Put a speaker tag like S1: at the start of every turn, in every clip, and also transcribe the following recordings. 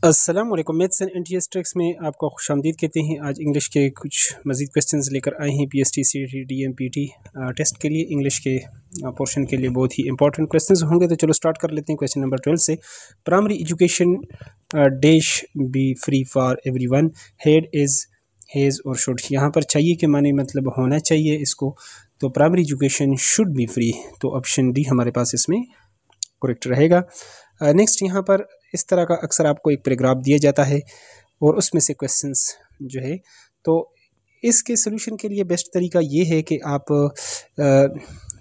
S1: अस्सलाम वालेकुम। Maths and NTS tricks में आपको खुशामदीद कहते हैं। आज इंग्लिश के कुछ मज़ीद क्वेश्चंस लेकर आए हैं पीएसटी सीटी डीएमपीटी टेस्ट के लिए। इंग्लिश के पोर्शन के लिए बहुत ही इंपॉर्टेंट क्वेश्चंस होंगे, तो चलो स्टार्ट कर लेते हैं। क्वेश्चन नंबर 12 से, primary education dash B free for everyone, head is has और शुड। यहाँ पर चाहिए के माने मतलब होना चाहिए इसको, तो primary education should be free, तो ऑप्शन डी हमारे पास इसमें करेक्ट रहेगा। नेक्स्ट यहाँ पर इस तरह का अक्सर आपको एक पैराग्राफ दिया जाता है और उसमें से क्वेश्चंस जो है, तो इसके सोल्यूशन के लिए बेस्ट तरीका ये है कि आप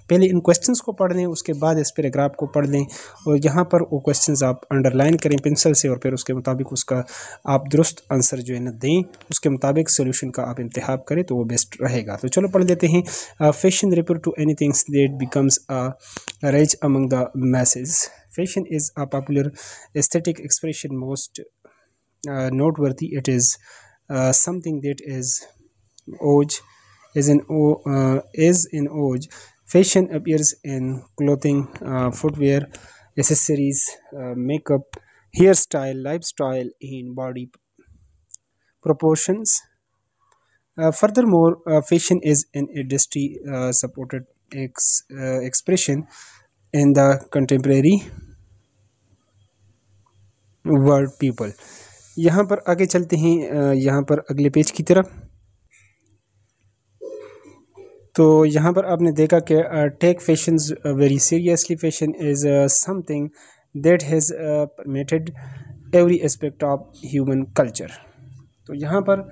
S1: पहले इन क्वेश्चंस को पढ़ लें, उसके बाद इस पैराग्राफ को पढ़ लें और यहाँ पर वो क्वेश्चंस आप अंडरलाइन करें पेंसिल से, और फिर उसके मुताबिक उसका आप दुरुस्त आंसर जो है ना दें, उसके मुताबिक सोल्यूशन का आप इंतखाब करें तो वो बेस्ट रहेगा। तो चलो पढ़ लेते हैं। Fashion refer to anything that becomes a rage among the masses. Fashion is a popular aesthetic expression. Most noteworthy, it is something that age is in age. Fashion appears in clothing, footwear, accessories, makeup, hairstyle, lifestyle, in body proportions. Furthermore, fashion is an industry supported expression in the contemporary world people. यहाँ पर आगे चलते हैं, यहाँ पर अगले page की तरफ। तो यहाँ पर आपने देखा कि take fashion very seriously, fashion is something that has permeated every aspect of human culture. तो यहाँ पर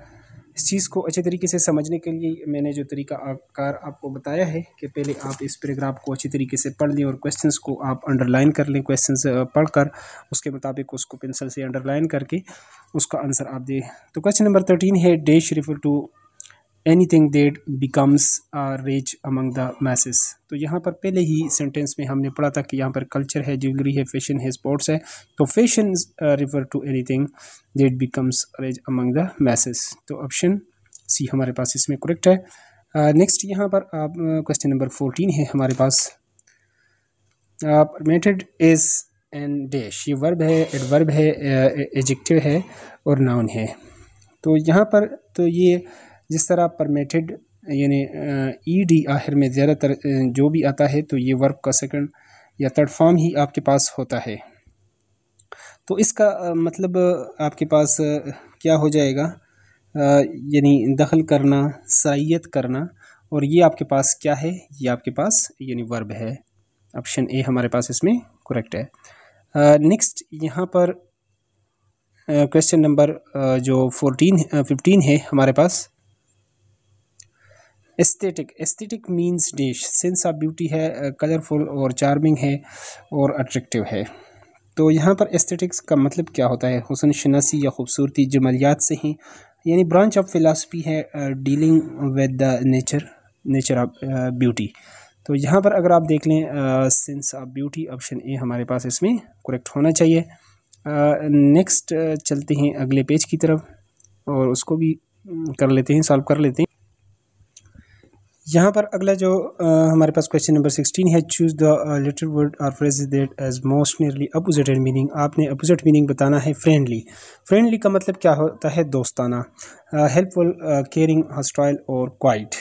S1: इस चीज़ को अच्छे तरीके से समझने के लिए मैंने जो तरीका कार आपको बताया है कि पहले आप इस पैराग्राफ को अच्छी तरीके से पढ़ लें और क्वेश्चंस को आप अंडरलाइन कर लें। क्वेश्चंस पढ़कर उसके मुताबिक उसको पेंसिल से अंडरलाइन करके उसका आंसर आप दें। तो क्वेश्चन नंबर 13 है, dash refer to anything that becomes rage among the masses. तो यहाँ पर पहले ही सेंटेंस में हमने पढ़ा था कि यहाँ पर कल्चर है, ज्वेलरी है, फैशन है, स्पोर्ट्स है। तो fashion refer to anything that becomes rage among the masses, तो ऑप्शन सी हमारे पास इसमें करेक्ट है। नेक्स्ट यहाँ पर आप क्वेश्चन नंबर 14 है हमारे पास, परमिटेड इज एन डैश, ये वर्ब है, एडवर्ब है, एडजेक्टिव है और नाउन है। तो यहाँ पर तो ये जिस तरह परमिटेड यानी ईडी आखिर में ज़्यादातर जो भी आता है तो ये वर्ब का सेकंड या थर्ड फॉर्म ही आपके पास होता है। तो इसका मतलब आपके पास क्या हो जाएगा, यानी दखल करना, सरायत करना, और ये आपके पास क्या है, ये आपके पास यानी वर्ब है। ऑप्शन ए हमारे पास इसमें करेक्ट है। नेक्स्ट यहाँ पर क्वेश्चन नंबर जो 15 है हमारे पास, aesthetic. Aesthetic means dash, sense of beauty है, कलरफुल और चार्मिंग है और अट्रैक्टिव है। तो यहाँ पर एस्थेटिक्स का मतलब क्या होता है, हुस्न शनासी या खूबसूरती, जमालियात से ही, यानी ब्रांच ऑफ फिलासफी है dealing with the nature of beauty. तो यहाँ पर अगर आप देख लें sense of beauty, option A हमारे पास इसमें करेक्ट होना चाहिए। नेक्स्ट चलते हैं अगले पेज की तरफ और उसको भी कर लेते हैं, सॉल्व कर लेते हैं। यहाँ पर अगला जो हमारे पास क्वेश्चन नंबर 16 है, चूज़ द लिटिल वर्ड और phrase that as most nearly opposite in meaning. आपने अपोजिट मीनिंग बताना है। फ्रेंडली, फ्रेंडली का मतलब क्या होता है, दोस्ताना, हेल्पफुल, केयरिंग, हॉस्टाइल और क्वाइट।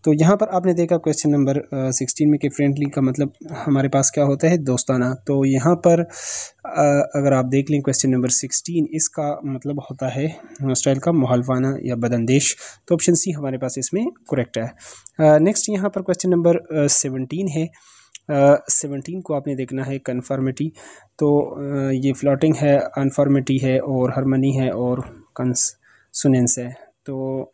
S1: तो यहाँ पर आपने देखा क्वेश्चन नंबर 16 में कि फ्रेंडली का मतलब हमारे पास क्या होता है, दोस्ताना। तो यहाँ पर अगर आप देख लें क्वेश्चन नंबर 16, इसका मतलब होता है हॉस्टाइल का मुखालफाना या बदअंदेश। तो ऑप्शन सी हमारे पास इसमें करेक्ट है। नेक्स्ट यहाँ पर क्वेश्चन नंबर 17 है। 17 को आपने देखना है कन्फर्मिटी। तो ये फ्लोटिंग है, अनफॉर्मिटी है और हार्मनी है और कंसोनेंस है। तो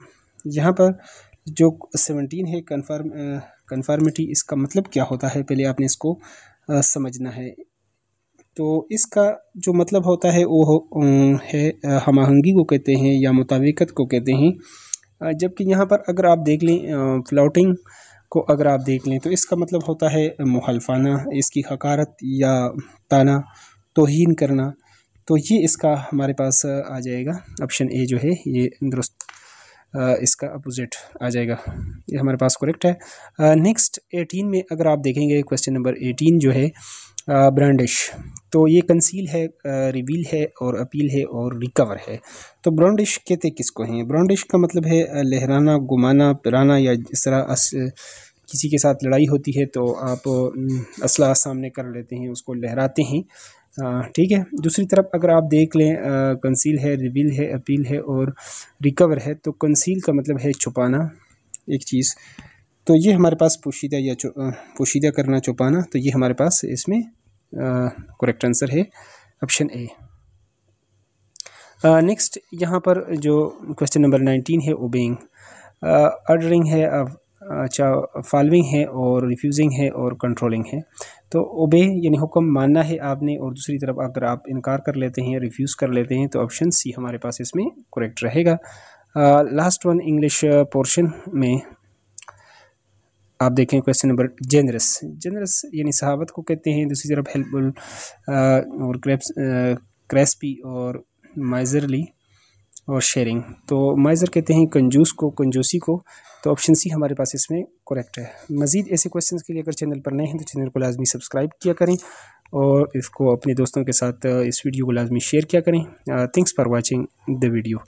S1: यहाँ पर जो 17 है कन्फर्मिटी, इसका मतलब क्या होता है, पहले आपने इसको समझना है। तो इसका जो मतलब होता है वो है हमआहंगी को कहते हैं या मुताबिकत को कहते हैं। जबकि यहाँ पर अगर आप देख लें फ्लाउटिंग को अगर आप देख लें तो इसका मतलब होता है मुखालफाना, इसकी हकारत या ताना, तौहीन करना। तो ये इसका हमारे पास आ जाएगा, ऑप्शन ए जो है ये दुरुस्त इसका अपोजिट आ जाएगा, ये हमारे पास करेक्ट है। नेक्स्ट 18 में अगर आप देखेंगे क्वेश्चन नंबर 18 जो है, ब्रांडिश, तो ये कंसील है, रिवील है और अपील है और रिकवर है। तो ब्रांडिश कहते किसको हैं? ब्रांडिश का मतलब है लहराना, घुमाना, पिराना, या जिस तरह किसी के साथ लड़ाई होती है तो आप असला सामने कर लेते हैं, उसको लहराते हैं। ठीक है। दूसरी तरफ अगर आप देख लें, कंसील है, रिवील है, अपील है और रिकवर है। तो कंसील का मतलब है छुपाना एक चीज़, तो ये हमारे पास पोशीदा या पोशीदा करना, छुपाना, तो ये हमारे पास इसमें करेक्ट आंसर है ऑप्शन ए। नेक्स्ट यहाँ पर जो क्वेश्चन नंबर 19 है, ओबेइंग। ऑर्डरिंग है, अच्छा फॉलोइंग है और रिफ्यूजिंग है और कंट्रोलिंग है। तो ओबे यानी हुक्म मानना है आपने, और दूसरी तरफ अगर आप इनकार कर लेते हैं, रिफ्यूज़ कर लेते हैं, तो ऑप्शन सी हमारे पास इसमें करेक्ट रहेगा। लास्ट वन इंग्लिश पोर्शन में आप देखें क्वेश्चन नंबर जेनरस। जेनरस यानी सहावत को कहते हैं, दूसरी तरफ हेल्पफुल और क्रेस्पी और माइजरली और शेयरिंग। तो माइजर कहते हैं कंजूस को, कंजूसी को। तो ऑप्शन सी हमारे पास इसमें करेक्ट है। मज़ीद ऐसे क्वेश्चंस के लिए अगर चैनल पर नए हैं तो चैनल को लाजमी सब्सक्राइब किया करें और इसको अपने दोस्तों के साथ इस वीडियो को लाजमी शेयर किया करें। Thanks for watching the video.